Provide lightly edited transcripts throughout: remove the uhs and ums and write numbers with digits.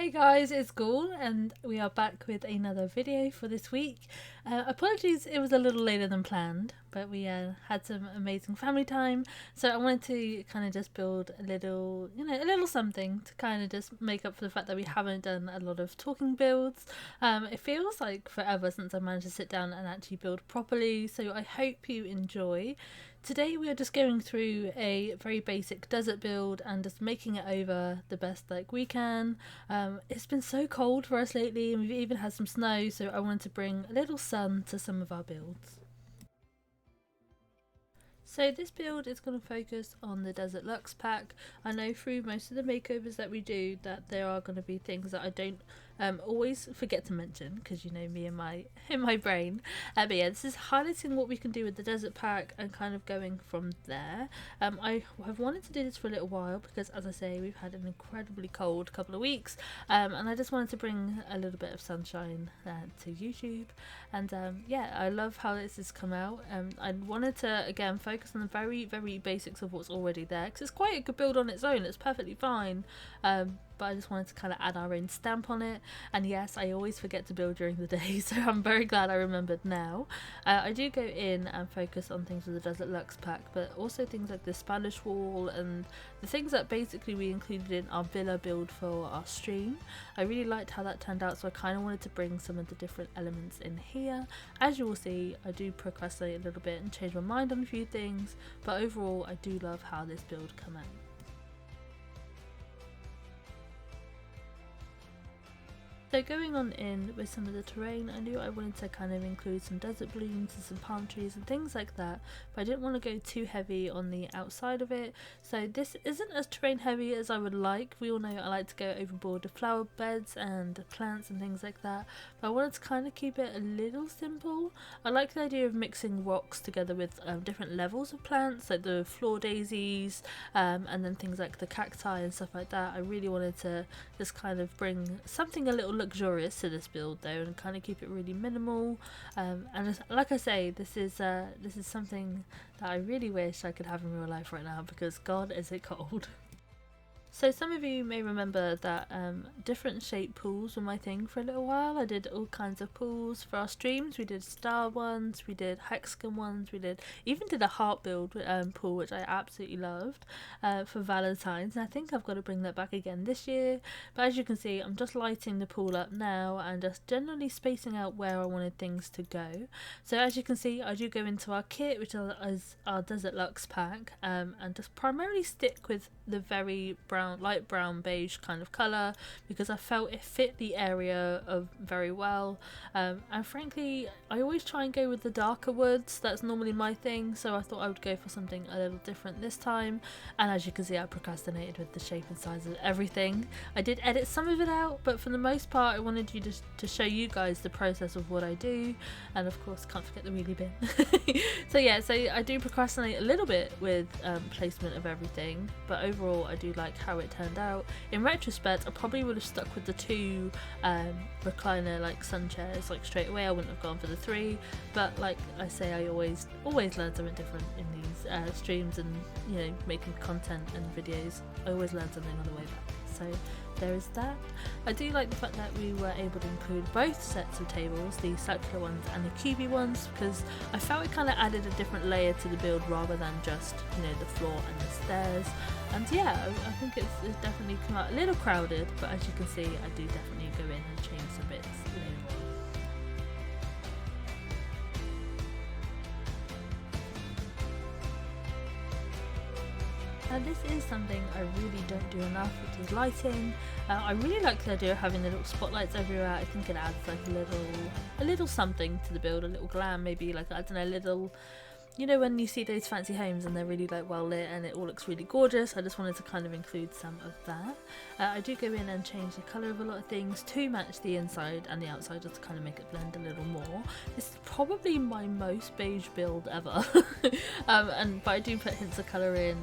Hey guys, it's Ghoul and we are back with another video for this week. Apologies, it was a little later than planned, but we had some amazing family time, so I wanted to kind of just build a little, a little something to kind of just make up for the fact that we haven't done a lot of talking builds. It feels like forever since I managed to sit down and actually build properly, so I hope you enjoy. Today we are just going through a very basic desert build and just making it over the best like we can. It's been so cold for us lately and we've even had some snow, so I wanted to bring a little sun to some of our builds. So this build is going to focus on the Desert Luxe pack. I know through most of the makeovers that we do that there are going to be things that I don't always forget to mention, because you know me and my brain. But yeah, this is highlighting what we can do with the desert pack and kind of going from there. I have wanted to do this for a little while because, as I say, we've had an incredibly cold couple of weeks, and I just wanted to bring a little bit of sunshine to YouTube. And yeah, I love how this has come out. I wanted to again focus on the very basics of what's already there, because it's quite a good build on its own. It's perfectly fine. But I just wanted to kind of add our own stamp on it. And yes, I always forget to build during the day, so I'm very glad I remembered now. I do go in and focus on things with the Desert Luxe pack, but also things like the Spanish wall and the things that basically we included in our villa build for our stream. I really liked how that turned out, so I kind of wanted to bring some of the different elements in here. As you will see, I do procrastinate a little bit and change my mind on a few things, but overall I do love how this build came out. So going on in with some of the terrain, I knew I wanted to kind of include some desert blooms and some palm trees and things like that, but I didn't want to go too heavy on the outside of it. So this isn't as terrain heavy as I would like. We all know I like to go overboard with flower beds and plants and things like that, but I wanted to kind of keep it a little simple. I like the idea of mixing rocks together with different levels of plants, like the floor daisies, and then things like the cacti and stuff like that. I really wanted to just kind of bring something a little luxurious to this build though, and kind of keep it really minimal. And like I say, this is something that I really wish I could have in real life right now, because God is it cold. So some of you may remember that different shaped pools were my thing for a little while. I did all kinds of pools for our streams. We did star ones, we did hexagon ones, we even did a heart build pool, which I absolutely loved for Valentine's. And I think I've got to bring that back again this year. But as you can see, I'm just lighting the pool up now and just generally spacing out where I wanted things to go. So as you can see, I do go into our kit, which is our Desert Luxe pack, and just primarily stick with the very light brown beige kind of colour, because I felt it fit the area very well, and frankly I always try and go with the darker woods. That's normally my thing, so I thought I would go for something a little different this time. And as you can see, I procrastinated with the shape and size of everything. I did edit some of it out, but for the most part I wanted you to show you guys the process of what I do, and of course can't forget the wheelie bin. So yeah, so I do procrastinate a little bit with placement of everything, but overall I do like how it turned out. In retrospect, I probably would have stuck with the two recliner like sun chairs like straight away. I wouldn't have gone for the three, but like I say, I always learn something different in these streams, and making content and videos. I always learn something on the way back. So there is that. I do like the fact that we were able to include both sets of tables, the circular ones and the cubey ones, because I felt it kind of added a different layer to the build rather than just the floor and the stairs. And yeah, I think it's definitely come out a little crowded, but as you can see, I do definitely go in and change some bits later on. Now this is something I really don't do enough, which is lighting. I really like the idea of having the little spotlights everywhere. I think it adds like a little something to the build, a little glam, maybe like, I don't know, a little, when you see those fancy homes and they're really like well lit and it all looks really gorgeous. I just wanted to kind of include some of that. I do go in and change the colour of a lot of things to match the inside and the outside, just to kind of make it blend a little more. This is probably my most beige build ever. But I do put hints of colour in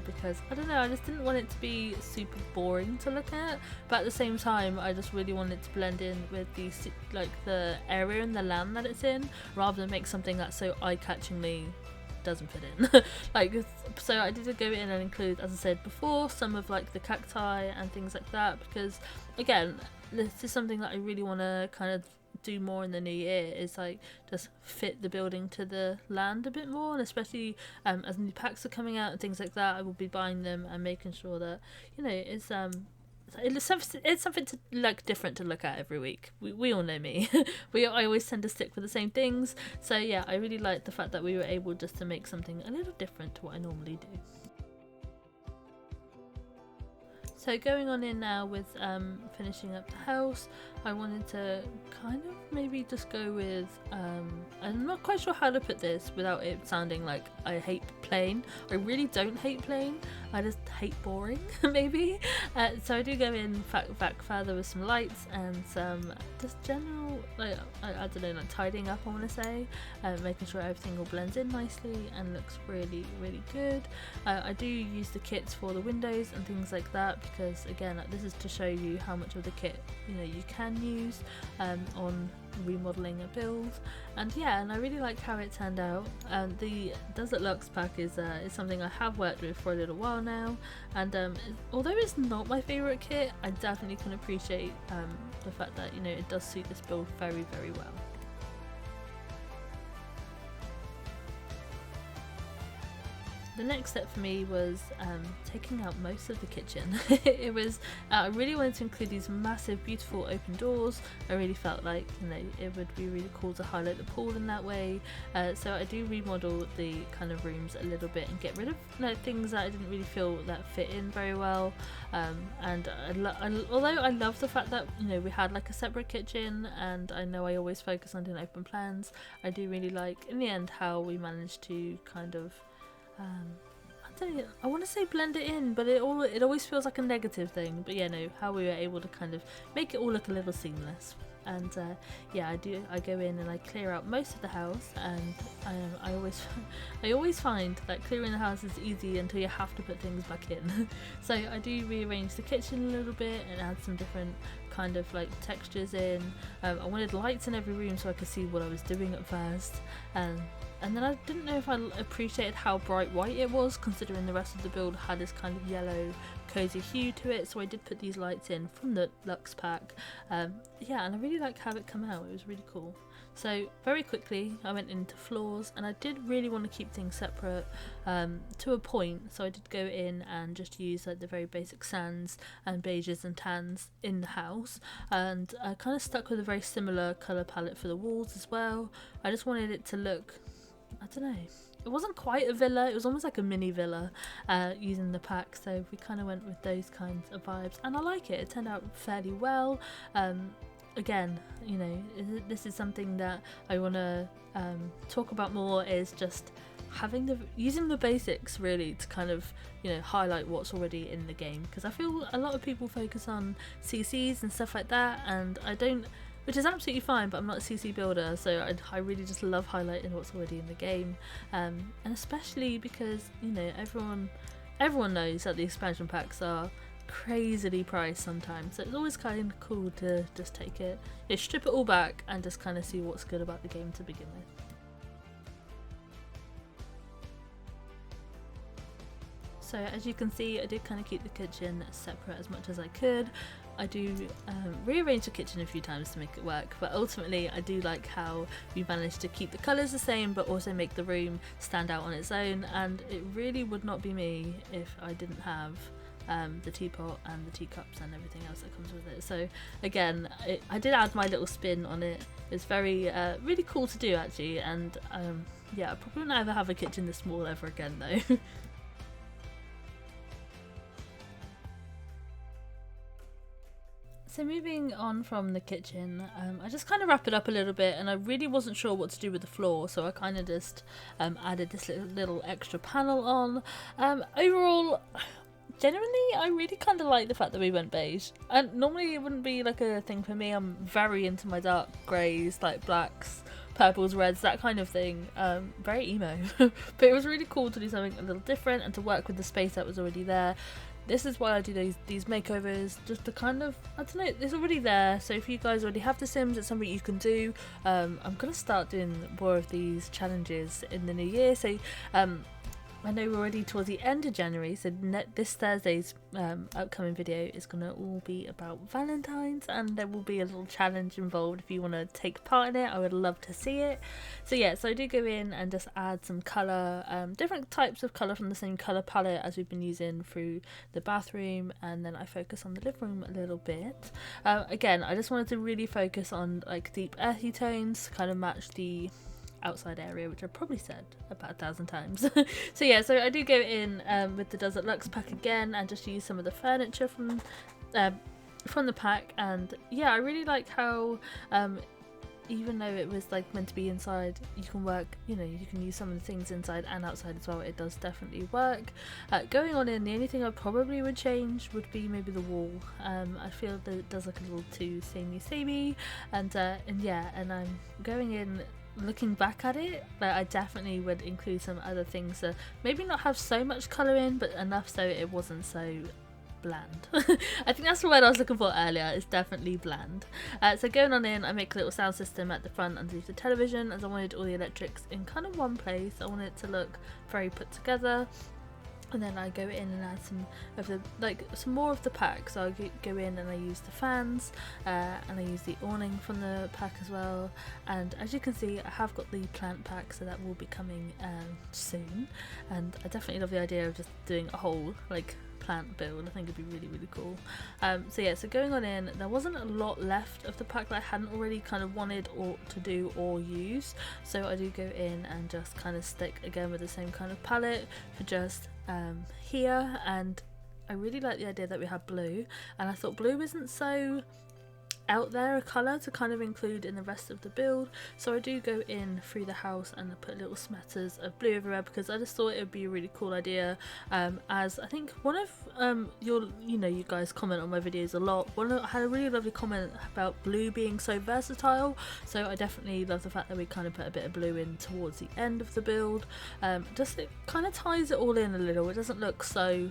because I don't know, I just didn't want it to be super boring to look at, but at the same time I just really wanted to blend in with the area and the land that it's in, rather than make something that's so eye-catchingly doesn't fit in. Like, so I did go in and include, as I said before, some of like the cacti and things like that, because again, this is something that I really want to kind of do more in the new year, is like just fit the building to the land a bit more, and especially as new packs are coming out and things like that, I will be buying them and making sure that, you know, it's something to like different to look at every week. We all know me. I always tend to stick with the same things, so yeah, I really like the fact that we were able just to make something a little different to what I normally do. So going on in now with finishing up the house, I wanted to kind of maybe just go with, I'm not quite sure how to put this without it sounding like I hate plain. I really don't hate plain, I just hate boring, maybe. So I do go in back further with some lights and some just general, like, I don't know, like tidying up, I want to say, making sure everything all blends in nicely and looks really, really good. I do use the kits for the windows and things like that, because again, like, this is to show you how much of the kit, you know, you can use on remodeling a build. And yeah, and I really like how it turned out. The Desert Luxe pack is something I have worked with for a little while now, and although it's not my favourite kit, I definitely can appreciate the fact that, you know, it does suit this build very, very well. The next step for me was taking out most of the kitchen. It was, I really wanted to include these massive, beautiful open doors. I really felt like, you know, it would be really cool to highlight the pool in that way. So I do remodel the kind of rooms a little bit and get rid of, you know, things that I didn't really feel that fit in very well. And although I love the fact that, you know, we had like a separate kitchen, and I know I always focus on doing open plans, I do really like in the end how we managed to kind of I want to say blend it in, but it always feels like a negative thing. But yeah, no, how we were able to kind of make it all look a little seamless. And yeah, I go in and I clear out most of the house, and I always find that clearing the house is easy until you have to put things back in. So I do rearrange the kitchen a little bit and add some different kind of like textures in. I wanted lights in every room so I could see what I was doing at first, and then I didn't know if I appreciated how bright white it was, considering the rest of the build had this kind of yellow cozy hue to it, so I did put these lights in from the Luxe pack. Yeah, and I really like how it came out, it was really cool. So very quickly I went into floors, and I did really want to keep things separate to a point, so I did go in and just use like the very basic sands and beiges and tans in the house, and I kind of stuck with a very similar colour palette for the walls as well. I just wanted it to look, I don't know, it wasn't quite a villa, it was almost like a mini villa using the pack, so we kind of went with those kinds of vibes, and I like it turned out fairly well. Again, you know, this is something that I want to talk about more, is just using the basics really to kind of, you know, highlight what's already in the game, because I feel a lot of people focus on CCs and stuff like that, and I don't, which is absolutely fine, but I'm not a CC builder, so I really just love highlighting what's already in the game, and especially because, you know, everyone knows that the expansion packs are crazily priced sometimes, so it's always kind of cool to just take it, you know, strip it all back and just kind of see what's good about the game to begin with. So as you can see, I did kind of keep the kitchen separate as much as I could. I do rearrange the kitchen a few times to make it work, but ultimately I do like how we managed to keep the colours the same but also make the room stand out on its own, and it really would not be me if I didn't have the teapot and the teacups and everything else that comes with it. So again, I did add my little spin on it. It's very really cool to do actually, and yeah, I probably won't ever have a kitchen this small ever again though. So moving on from the kitchen, I just kind of wrap it up a little bit, and I really wasn't sure what to do with the floor, so I kind of just added this little extra panel on. Overall, genuinely, I really kind of like the fact that we went beige, and normally it wouldn't be like a thing for me. I'm very into my dark greys, like blacks, purples, reds, that kind of thing, very emo. But it was really cool to do something a little different and to work with the space that was already there. this is why I do these makeovers, just to kind of, I don't know, it's already there. So if you guys already have The Sims, it's something you can do. I'm gonna start doing more of these challenges in the new year. So I know we're already towards the end of January, so this Thursday's upcoming video is going to all be about Valentine's, and there will be a little challenge involved. If you want to take part in it, I would love to see it. So yeah, so I do go in and just add some colour, different types of colour from the same colour palette as we've been using through the bathroom, and then I focus on the living room a little bit. Again, I just wanted to really focus on like deep earthy tones, kind of match the outside area, which I've probably said about 1,000 times. So yeah, so I do go in with the Desert Luxe pack again and just use some of the furniture from the pack. And yeah, I really like how even though it was like meant to be inside, you can work, you know, you can use some of the things inside and outside as well. It does definitely work. Going on in, the only thing I probably would change would be maybe the wall. I feel that it does look a little too samey, and yeah, and I'm going in looking back at it, but I definitely would include some other things that maybe not have so much colour in, but enough so it wasn't so bland. I think that's the word I was looking for earlier. It's definitely bland. So going on in, I make a little sound system at the front underneath the television, as I wanted all the electrics in kind of one place. I wanted it to look very put together. And then I go in and add some of the, like, some more of the pack. So I go in and I use the fans, and I use the awning from the pack as well. And as you can see, I have got the plant pack, so that will be coming soon. And I definitely love the idea of just doing a whole like plant build. I think it'd be really, really cool. So yeah, so going on in, there wasn't a lot left of the pack that I hadn't already kind of wanted or to do or use. So I do go in and just kind of stick again with the same kind of palette for just here. And I really like the idea that we have blue, and I thought blue isn't so out there a colour to kind of include in the rest of the build, so I do go in through the house and put little smatters of blue everywhere, because I just thought it would be a really cool idea. As I think one of you guys comment on my videos a lot, I had a really lovely comment about blue being so versatile, so I definitely love the fact that we kind of put a bit of blue in towards the end of the build. Just it kind of ties it all in a little. It doesn't look so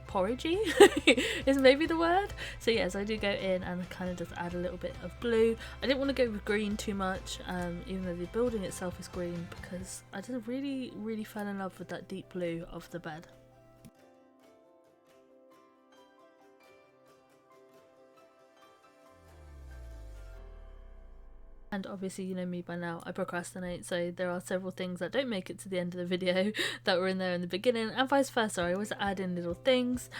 porridgey is maybe the word. So yes, I do go in and kind of just add a little bit of blue. I didn't want to go with green too much, even though the building itself is green, because I just really fell in love with that deep blue of the bed. And obviously, you know me by now, I procrastinate, so there are several things that don't make it to the end of the video that were in there in the beginning, and vice versa. I always add in little things.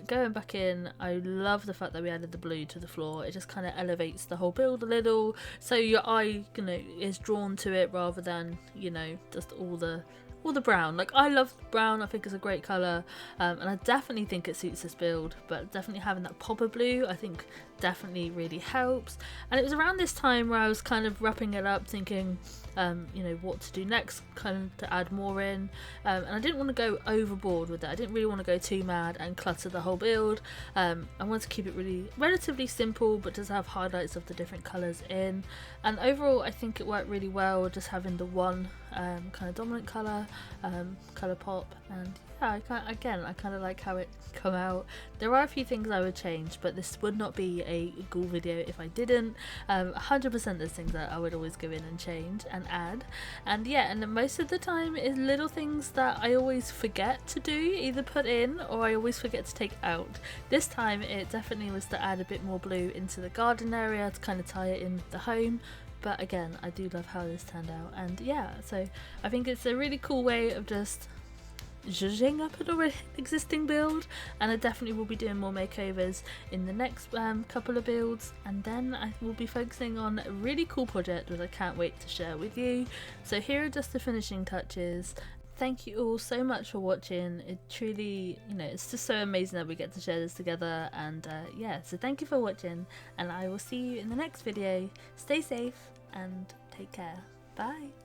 Going back in, I love the fact that we added the blue to the floor. It just kind of elevates the whole build a little, so your eye, you know, is drawn to it rather than, you know, just all the brown. Like, I love brown, I think it's a great colour, and I definitely think it suits this build, but definitely having that pop of blue I think definitely really helps. And it was around this time where I was kind of wrapping it up, thinking you know, what to do next, kind of to add more in, and I didn't want to go overboard with that. I didn't really want to go too mad and clutter the whole build. I wanted to keep it really relatively simple, but just have highlights of the different colours in, and overall I think it worked really well, just having the one kind of dominant colour pop. And yeah, I kind of like how it come out. There are a few things I would change, but this would not be a Ghoul video if I didn't. 100% there's things that I would always go in and change and add, and yeah, and most of the time is little things that I always forget to do, either put in or I always forget to take out. This time it definitely was to add a bit more blue into the garden area to kind of tie it in with the home. But again, I do love how this turned out, and yeah, so I think it's a really cool way of just zhuzhing up an already existing build, and I definitely will be doing more makeovers in the next couple of builds, and then I will be focusing on a really cool project that I can't wait to share with you. So here are just the finishing touches. Thank you all so much for watching. It truly, you know, it's just so amazing that we get to share this together, and yeah, so thank you for watching, and I will see you in the next video. Stay safe and take care. Bye.